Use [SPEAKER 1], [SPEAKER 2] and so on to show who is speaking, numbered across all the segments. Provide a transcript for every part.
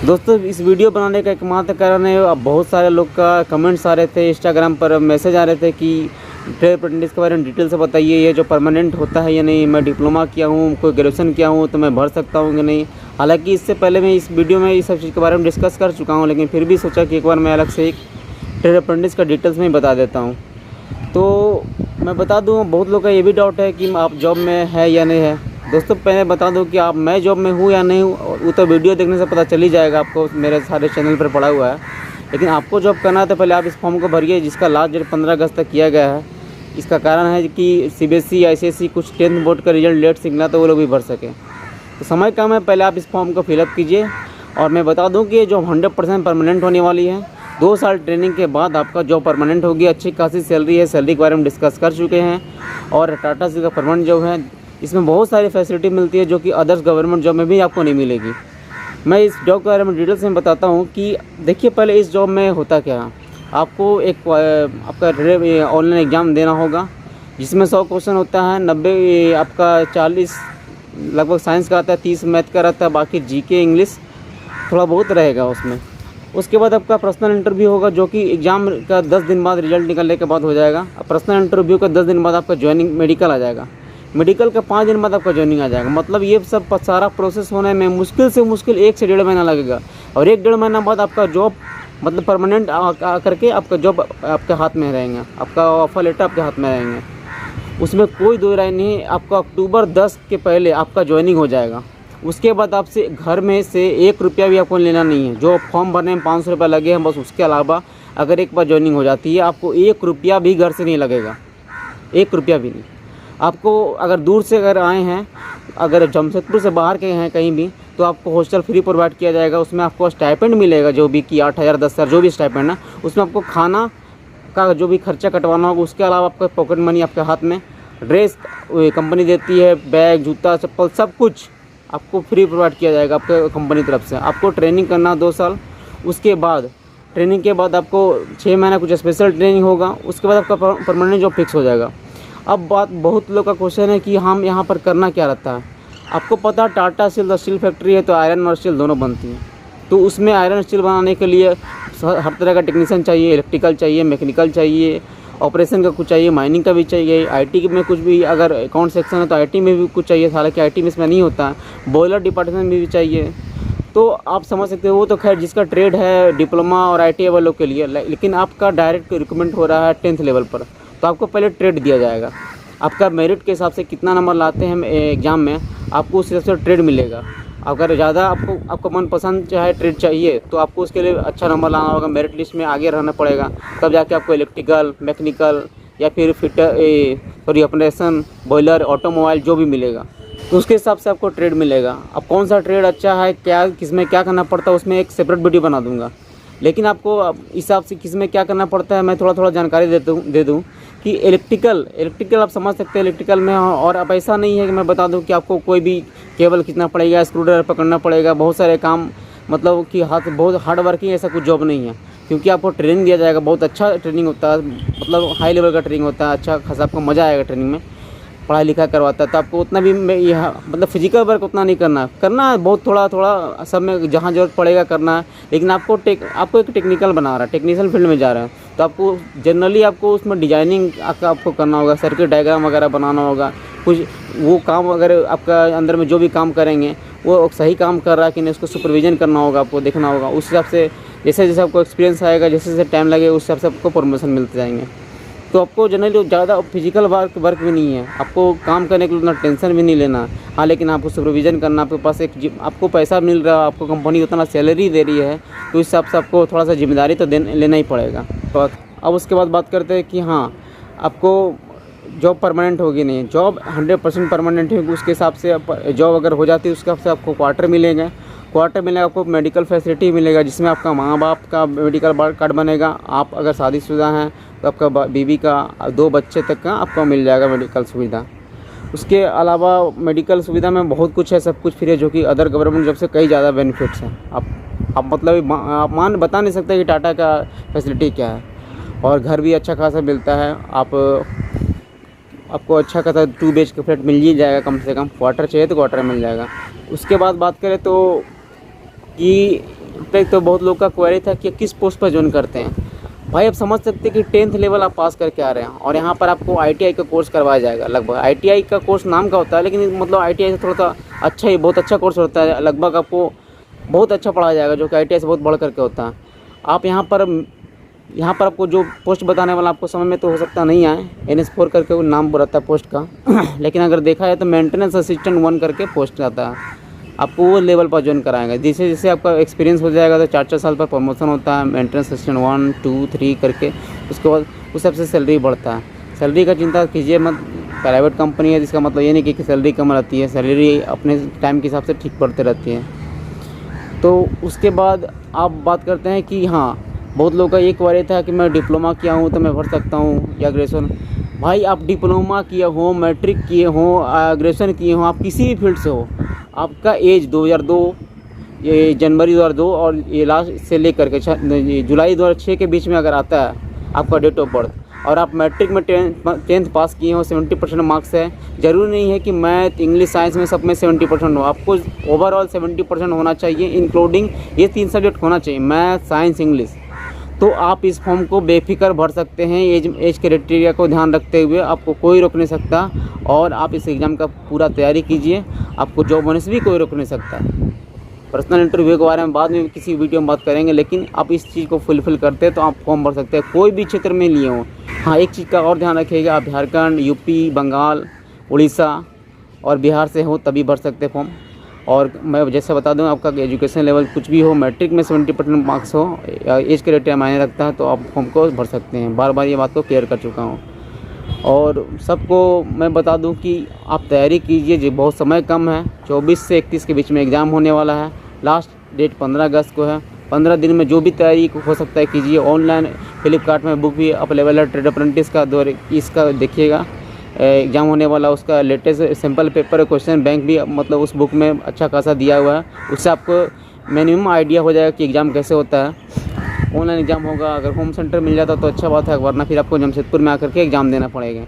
[SPEAKER 1] दोस्तों इस वीडियो बनाने का एकमात्र कारण है, अब बहुत सारे लोग का कमेंट्स आ रहे थे, इंस्टाग्राम पर मैसेज आ रहे थे कि ट्रेड अप्रेंटिस के बारे में डिटेल से बताइए, ये जो परमानेंट होता है या नहीं, मैं डिप्लोमा किया हूँ, कोई ग्रेजुएशन किया हूँ तो मैं भर सकता हूँ कि नहीं। हालांकि इससे पहले मैं इस वीडियो में इस सब चीज़ के बारे में डिस्कस कर चुका हूँ, लेकिन फिर भी सोचा कि एक बार मैं अलग से एक ट्रेड अप्रेंटिस का डिटेल्स में बता देता हूँ। तो मैं बता दूँ, बहुत लोग का ये भी डाउट है कि आप जॉब में है या नहीं है। दोस्तों पहले बता दूं कि आप मैं जॉब में हूँ या नहीं हूँ वो तो वीडियो देखने से पता चल ही जाएगा, आपको मेरे सारे चैनल पर पड़ा हुआ है। लेकिन आपको जॉब करना है तो पहले आप इस फॉर्म को भरिए, जिसका लास्ट डेट 15 अगस्त तक किया गया है। इसका कारण है कि CBSE ICSE कुछ 10th बोर्ड का रिजल्ट लेट से निकला तो वो लोग भी भर सकें, तो समय कम है, पहले आप इस फॉर्म को फिलअप कीजिए। और मैं बता दूँ कि जॉब 100% परमानेंट होने वाली है। 2 साल ट्रेनिंग के बाद आपका जॉब परमानेंट होगी। अच्छी खासी सैलरी है, सैलरी के बारे में डिस्कस कर चुके हैं। और टाटा स्टील का परमानेंट जॉब है, इसमें बहुत सारी फैसिलिटी मिलती है जो कि अदर्स गवर्नमेंट जॉब में भी आपको नहीं मिलेगी। मैं इस जॉब के बारे में डिटेल्स में बताता हूँ कि देखिए पहले इस जॉब में होता क्या है। आपको एक आपका ऑनलाइन एग्ज़ाम देना होगा, जिसमें 100 क्वेश्चन होता है। 90 आपका 40 लगभग साइंस का आता है, 30 मैथ का रहता है, बाकी GK इंग्लिश थोड़ा बहुत रहेगा उसमें। उसके बाद आपका पर्सनल इंटरव्यू होगा, जो कि एग्ज़ाम का 10 दिन बाद रिजल्ट निकलने के बाद हो जाएगा। पर्सनल इंटरव्यू का 10 दिन बाद आपका ज्वाइनिंग मेडिकल आ जाएगा। मेडिकल का 5 दिन बाद आपका ज्वाइनिंग आ जाएगा। मतलब ये सब सारा प्रोसेस होने में मुश्किल से मुश्किल 1 से 1.5 महीना लगेगा। और 1-1.5 महीना बाद आपका जॉब मतलब परमानेंट करके आपका जॉब आपके हाथ में रहेंगे, आपका ऑफर लेटर आपके हाथ में रहेंगे। उसमें कोई दो राय नहीं है। आपका अक्टूबर 10 के पहले आपका ज्वाइनिंग हो जाएगा। उसके बाद आपसे घर में से 1 रुपया भी आपको लेना नहीं है। जो फॉर्म भरने में 500 रुपये लगे हैं बस, उसके अलावा अगर एक बार ज्वाइनिंग हो जाती है आपको 1 रुपया भी घर से नहीं लगेगा, 1 रुपया भी नहीं। आपको अगर दूर से अगर आए हैं, अगर जमशेदपुर से बाहर के हैं कहीं भी, तो आपको हॉस्टल फ्री प्रोवाइड किया जाएगा। उसमें आपको स्टाइपेंड मिलेगा, जो भी कि 8,000 10,000 जो भी स्टाइपेंड है, उसमें आपको खाना का जो भी खर्चा कटवाना होगा। उसके अलावा आपका पॉकेट मनी आपके हाथ में, ड्रेस कंपनी देती है, बैग जूता चप्पल सब कुछ आपको फ्री प्रोवाइड किया जाएगा आपके कंपनी तरफ से। आपको ट्रेनिंग करना 2 साल, उसके बाद ट्रेनिंग के बाद आपको 6 महीना कुछ स्पेशल ट्रेनिंग होगा। उसके बाद आपका परमानेंट जॉब फिक्स हो जाएगा। अब बात बहुत लोग का क्वेश्चन है कि हम यहाँ पर करना क्या रहता है। आपको पता है टाटा स्टील फैक्ट्री है, तो आयरन और स्टील दोनों बनती हैं। तो उसमें आयरन स्टील बनाने के लिए हर तरह का टेक्नीशियन चाहिए, इलेक्ट्रिकल चाहिए, मैकेनिकल चाहिए, ऑपरेशन का कुछ चाहिए, माइनिंग का भी चाहिए, IT में कुछ भी अगर अकाउंट सेक्शन है तो IT में भी कुछ चाहिए। हालांकि IT में इसमें नहीं होता है। बॉयलर डिपार्टमेंट में भी चाहिए। तो आप समझ सकते हो, वो तो खैर जिसका ट्रेड है डिप्लोमा और ITI वालों के लिए। लेकिन आपका डायरेक्ट रिक्रूटमेंट हो रहा है 10th लेवल पर, तो आपको पहले ट्रेड दिया जाएगा। आपका मेरिट के हिसाब से कितना नंबर लाते हैं एग्ज़ाम में, आपको उस हिसाब से ट्रेड मिलेगा। अगर ज़्यादा आपको मनपसंद चाहे ट्रेड चाहिए तो आपको उसके लिए अच्छा नंबर लाना होगा, मेरिट लिस्ट में आगे रहना पड़ेगा। तब जाके आपको इलेक्ट्रिकल, मैकेनिकल या फिर फिटर ऑपरेशन, बॉयलर, ऑटोमोबाइल जो भी मिलेगा, तो उसके हिसाब से आपको ट्रेड मिलेगा। अब कौन सा ट्रेड अच्छा है, क्या किसमें क्या करना पड़ता है, उसमें एक सेपरेट वीडियो बना दूँगा। लेकिन आपको इस हिसाब से किसमें क्या करना पड़ता है मैं थोड़ा जानकारी दे दूँ कि इलेक्ट्रिकल आप समझ सकते हैं इलेक्ट्रिकल में। और अब ऐसा नहीं है कि मैं बता दूं कि आपको कोई भी केबल खींचना पड़ेगा, स्क्रूड्राइवर पकड़ना पड़ेगा, बहुत सारे काम, मतलब कि हाथ बहुत हार्ड वर्किंग, ऐसा कुछ जॉब नहीं है। क्योंकि आपको ट्रेनिंग दिया जाएगा, बहुत अच्छा ट्रेनिंग होता है, मतलब हाई लेवल का ट्रेनिंग होता है। अच्छा खासा आपको मज़ा आएगा ट्रेनिंग में, पढ़ाई लिखा करवाता है। तो आपको उतना भी यह मतलब फिजिकल वर्क उतना नहीं करना है, बहुत थोड़ा सब में जहाँ ज़रूरत पड़ेगा करना है। लेकिन आपको एक टेक्निकल बना रहा है, टेक्नीशियन फील्ड में जा रहे हैं, तो आपको जनरली आपको उसमें डिजाइनिंग आपको करना होगा, सर्किट डायग्राम वगैरह बनाना होगा। कुछ वो काम अगर आपका अंदर में जो भी काम करेंगे वो सही काम कर रहा है कि नहीं, उसको सुपरविजन करना होगा, आपको देखना होगा। उस हिसाब से जैसे आपको एक्सपीरियंस आएगा, जैसे टाइम लगेगा, उस हिसाब से आपको प्रमोशन मिलते जाएंगे। तो आपको जनरली ज़्यादा फिजिकल वर्क भी नहीं है, आपको काम करने के लिए उतना टेंशन भी नहीं लेना। हाँ, लेकिन आपको सुपरविजन करना, आपके पास आपको पैसा मिल रहा है, आपको कंपनी उतना सैलरी दे रही है, तो इस हिसाब से आपको थोड़ा सा जिम्मेदारी तो लेना ही पड़ेगा। तो अब उसके बाद बात करते हैं कि हाँ आपको जॉब परमानेंट होगी नहीं। जॉब 100% परमानेंट होगी, उसके हिसाब से जॉब अगर हो जाती है उसके हिसाब से आपको क्वार्टर मिलेगा, आपको मेडिकल फैसिलिटी मिलेगा, जिसमें आपका माँ बाप का मेडिकल कार्ड बनेगा। आप अगर शादीशुदा हैं तो आपका बीवी का 2 बच्चे तक का आपको मिल जाएगा मेडिकल सुविधा। उसके अलावा मेडिकल सुविधा में बहुत कुछ है, सब कुछ फ्री है, जो कि अदर गवर्नमेंट जॉब से कई ज़्यादा बेनिफिट्स हैं। आप मतलब आप बता नहीं सकते कि टाटा का फैसिलिटी क्या है। और घर भी अच्छा खासा मिलता है, आपको अच्छा खासा 2 BHK फ्लैट मिल ही जाएगा, कम से कम क्वार्टर चाहिए तो क्वार्टर मिल जाएगा। उसके बाद बात करें तो कि पे तो बहुत लोग का क्वेरी था कि किस पोस्ट पर ज्वाइन करते हैं। भाई आप समझ सकते हैं कि 10th लेवल आप पास करके आ रहे हैं और यहाँ पर आपको ITI का कोर्स करवाया जाएगा। लगभग ITI का कोर्स नाम का होता है, लेकिन मतलब ITI से थोड़ा सा अच्छा ही, बहुत अच्छा कोर्स होता है। लगभग आपको बहुत अच्छा पढ़ाया जाएगा, जो कि ITI से बहुत बढ़ करके होता है। आप यहाँ पर आपको जो पोस्ट बताने वाला आपको समझ में तो हो सकता नहीं आए, NS4 करके वो नाम रहता है पोस्ट का लेकिन अगर देखा जाए तो मेंटेनेंस असिस्टेंट 1 करके पोस्ट आता है। आपको वो लेवल पर ज्वाइन कराएंगे। जैसे जैसे आपका एक्सपीरियंस हो जाएगा तो 4-4 साल पर प्रमोशन होता है, मेंटेनेंस असिस्टेंट 1, 2, 3 करके। उसके बाद उस हिसाब से सैलरी बढ़ता है। सैलरी का चिंता कीजिए मत, प्राइवेट कंपनी है जिसका मतलब ये नहीं कि सैलरी कम रहती है, सैलरी अपने टाइम के हिसाब से ठीक बढ़ते रहती है। तो उसके बाद आप बात करते हैं कि हाँ, बहुत लोगों का ये क्वेरी था कि मैं डिप्लोमा किया हूँ तो मैं भर सकता हूँ या ग्रेजुएशन। भाई आप डिप्लोमा किए हो, मैट्रिक किए हो, ग्रेजुएशन किए हो, आप किसी भी फील्ड से हो, आपका एज 2002, ये जनवरी 2002 और ये लास्ट से लेकर के जुलाई 2006 के बीच में अगर आता है आपका डेट ऑफ बर्थ, और आप मैट्रिक में 10th पास किए हो, 70% मार्क्स है। ज़रूरी नहीं है कि मैथ, इंग्लिश, साइंस में सब में 70% हो, आपको ओवरऑल 70% होना चाहिए, इंक्लूडिंग ये 3 सब्जेक्ट होना चाहिए, मैथ, साइंस, इंग्लिश। तो आप इस फॉर्म को बेफिक्र भर सकते हैं। एज क्राइटेरिया को ध्यान रखते हुए आपको कोई रोक नहीं सकता, और आप इस एग्ज़ाम का पूरा तैयारी कीजिए, आपको जॉब होने से भी कोई रोक नहीं सकता। पर्सनल इंटरव्यू के बारे में बाद में किसी वीडियो में बात करेंगे, लेकिन आप इस चीज़ को फुलफ़िल करते हैं तो आप फॉर्म भर सकते हैं, कोई भी क्षेत्र में लिए हों। हाँ, एक चीज़ का और ध्यान रखिएगा, आप झारखंड, यूपी, बंगाल, उड़ीसा और बिहार से हो तभी भर सकते हैं फॉर्म। और मैं जैसे बता दूं, आपका एजुकेशन लेवल कुछ भी हो, मैट्रिक में 70% मार्क्स हो, एज क्राइटेरिया मायने रखता है, तो आप फॉर्म को भर सकते हैं। बार बार ये बात को क्लियर कर चुका हूँ। और सबको मैं बता दूं कि आप तैयारी कीजिए, जो बहुत समय कम है, 24 से 31 के बीच में एग्ज़ाम होने वाला है। लास्ट डेट 15 अगस्त को है। 15 दिन में जो भी तैयारी हो सकता है कीजिए। ऑनलाइन फ्लिपकार्ट में बुक भी अवेलेबल है, ट्रेड अप्रेंटिस का दौर इसका देखिएगा, एग्ज़ाम होने वाला उसका latest simple paper question bank भी मतलब उस बुक में अच्छा खासा दिया हुआ है। उससे आपको मिनिमम आइडिया हो जाएगा कि एग्ज़ाम कैसे होता है। ऑनलाइन एग्ज़ाम होगा, अगर होम सेंटर मिल जाता तो अच्छा बात है, वरना फिर आपको जमशेदपुर में आकर के एग्ज़ाम देना पड़ेगा।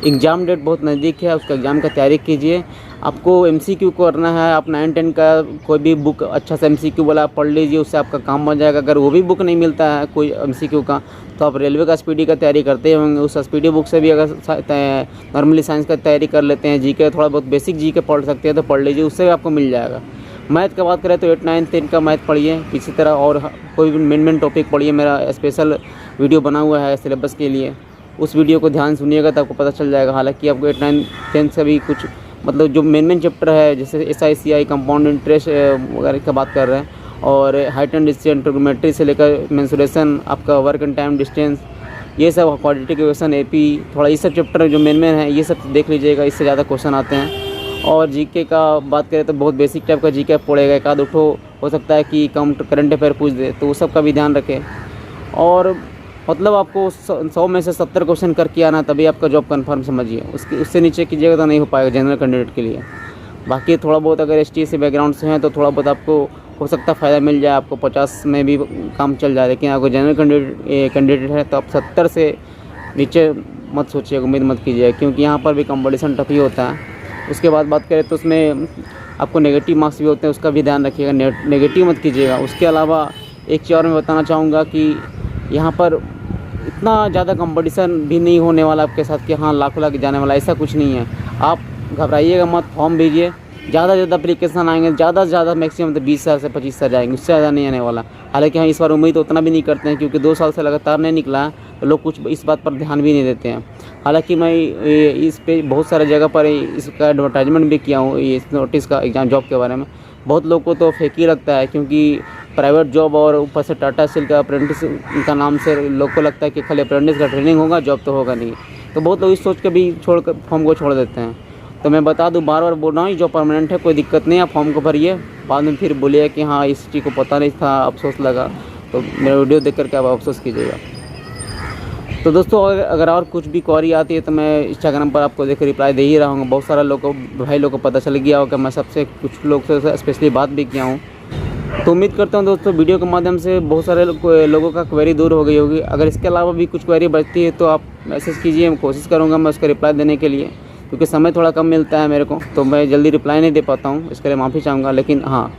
[SPEAKER 1] एग्ज़ाम डेट बहुत नज़दीक है, उसका एग्ज़ाम का तैयारी कीजिए। आपको MCQ करना है, आप 9-10 का कोई भी बुक अच्छा सा MCQ वाला पढ़ लीजिए, उससे आपका काम बन जाएगा। अगर वो भी बुक नहीं मिलता है कोई MCQ का, तो आप रेलवे का SPD का तैयारी करते होंगे, उस SPD बुक से भी अगर नॉर्मली साइंस का तैयारी कर लेते हैं, GK थोड़ा बहुत बेसिक GK पढ़ सकते हैं तो पढ़ लीजिए, उससे भी आपको मिल जाएगा। मैथ का बात करें तो 8, 9, 10 का मैथ पढ़िए इसी तरह, और कोई भी मेन टॉपिक पढ़िए। मेरा स्पेशल वीडियो बना हुआ है सिलेबस के लिए, उस वीडियो को ध्यान सुनिएगा तो आपको पता चल जाएगा। हालांकि आपको 8, 9, 10 से भी कुछ मतलब जो मेन चैप्टर है, जैसे SI, कंपाउंड इंटरेस्ट वगैरह का बात कर रहे हैं, और हाइट एंड डिस्टेंस, ट्रिग्नोमेट्री से लेकर मेंसुरेशन, आपका वर्क एंड टाइम डिस्टेंस, ये सब क्वाड्रेटिक इक्वेशन, AP, थोड़ा ये सब चैप्टर जो मेन है ये सब देख लीजिएगा, इससे ज़्यादा क्वेश्चन आते हैं। और GK का बात करें तो बहुत बेसिक टाइप का GK पड़ेगा, एक आध उठो हो सकता है कि कम करंट अफेयर पूछ दे, तो वो सब का भी ध्यान रखें। और मतलब आपको 100 में से 70 क्वेश्चन करके आना, तभी आपका जॉब कंफर्म समझिए। उससे नीचे कीजिएगा तो नहीं हो पाएगा जनरल कैंडिडेट के लिए। बाकी थोड़ा बहुत अगर ST से बैकग्राउंड से हैं तो थोड़ा बहुत आपको हो सकता है फ़ायदा मिल जाए, आपको 50 में भी काम चल जाए। लेकिन अगर जनरल कैंडिडेट है तो आप 70 से नीचे मत सोचिएगा, उम्मीद मत कीजिए, क्योंकि यहाँ पर भी कंपटीशन टफ ही होता है। उसके बाद बात करें तो उसमें आपको नेगेटिव मार्क्स भी होते हैं, उसका भी ध्यान रखिएगा, नेगेटिव मत कीजिएगा। उसके अलावा एक चीज़ और मैं बताना चाहूँगा कि यहाँ पर इतना ज़्यादा कंपटीशन भी नहीं होने वाला आपके साथ कि हाँ लाखों लाख जाने वाला, ऐसा कुछ नहीं है। आप घबराइएगा मत, फॉर्म भेजिए, ज़्यादा से ज़्यादा एप्लीकेशन आएंगे, ज़्यादा से ज़्यादा मैक्सिमम तो 20,000 से 25,000 जाएंगे, उससे ज़्यादा नहीं आने वाला। हालांकि हाँ, इस बार उम्मीद उतना भी नहीं करते हैं, क्योंकि 2 साल से लगातार नहीं निकला है, तो लोग कुछ इस बात पर ध्यान भी नहीं देते हैं। हालांकि मैं इस पे बहुत सारे जगह पर इसका एडवर्टाइजमेंट भी किया हूँ, इस नोटिस का एग्ज़ाम जॉब के बारे में। बहुत लोग को तो फेक ही लगता है, क्योंकि प्राइवेट जॉब और ऊपर से टाटा स्टील का अप्रेंटिस का नाम से लोग को लगता है कि खाली अप्रेंटिस का ट्रेनिंग होगा, जॉब तो होगा नहीं। तो बहुत लोग इस सोच के भी फॉर्म को छोड़ देते हैं। तो मैं बता दूं, बार बार बोल रहा हूँ, जो परमानेंट है कोई दिक्कत नहीं है, आप फॉर्म को भरिए। बाद में फिर बोलिए कि हाँ इस चीज़ को पता नहीं था, अफसोस लगा, तो मेरा वीडियो देख करके आप अफसोस कीजिएगा। तो दोस्तों, अगर और कुछ भी क्वेरी आती है तो मैं इंस्टाग्राम पर आपको देख रिप्लाई दे ही रहा हूँ। बहुत सारा लोग को, भाई लोग को पता चल गया होगा, मैं सबसे कुछ लोग से स्पेशली बात भी किया हूँ। तो उम्मीद करता हूँ दोस्तों वीडियो के माध्यम से बहुत सारे लोगों का क्वेरी दूर हो गई होगी। अगर इसके अलावा भी कुछ क्वेरी बचती है तो आप मैसेज कीजिए, मैं कोशिश करूँगा मैं उसका रिप्लाई देने के लिए। क्योंकि समय थोड़ा कम मिलता है मेरे को, तो मैं जल्दी रिप्लाई नहीं दे पाता हूँ, इसके लिए माफ़ी चाहूँगा। लेकिन हाँ,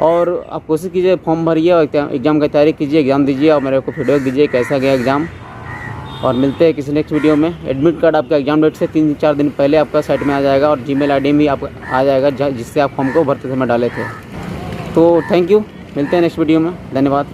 [SPEAKER 1] और आप कोशिश कीजिए, फॉर्म भरिए और एग्ज़ाम की तैयारी कीजिए, एग्ज़ाम दीजिए और मेरे को फीडबैक दीजिए कैसा गया एग्ज़ाम। और मिलते हैं किसी नेक्स्ट वीडियो में। एडमिट कार्ड आपका एग्ज़ाम डेट से 3-4 दिन पहले आपका साइट में आ जाएगा और जीमेल आईडी भी आप आ जाएगा जिससे आप फॉर्म को भरते समय डाले थे। तो थैंक यू, मिलते हैं नेक्स्ट वीडियो में, धन्यवाद।